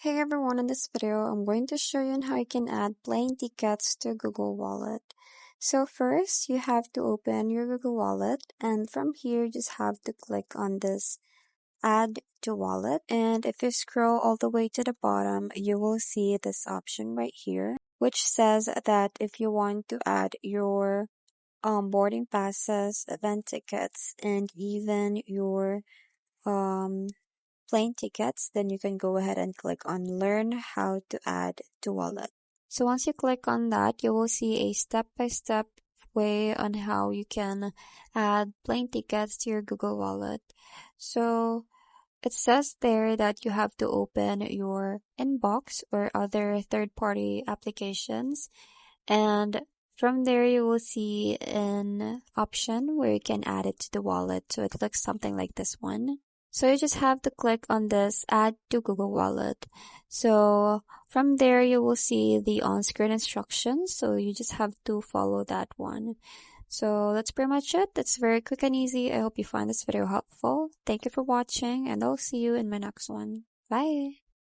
Hey everyone, in this video, I'm going to show you on how you can add plane tickets to Google Wallet. So first, you have to open your Google Wallet, and from here, you just have to click on this Add to Wallet. And if you scroll all the way to the bottom, you will see this option right here, which says that if you want to add your boarding passes, event tickets, and even your um plane tickets, then you can go ahead and click on Learn how to add to wallet. So once you click on that, you will see a step-by-step way on how you can add plane tickets to your Google Wallet. So it says there that you have to open your inbox or other third-party applications, and from there you will see an option where you can add it to the wallet. So it looks something like this one. So you just have to click on this Add to Google Wallet. So from there you will see the on-screen instructions. So you just have to follow that one. So that's pretty much it. That's very quick and easy. I hope you find this video helpful. Thank you for watching, and I'll see you in my next one. Bye!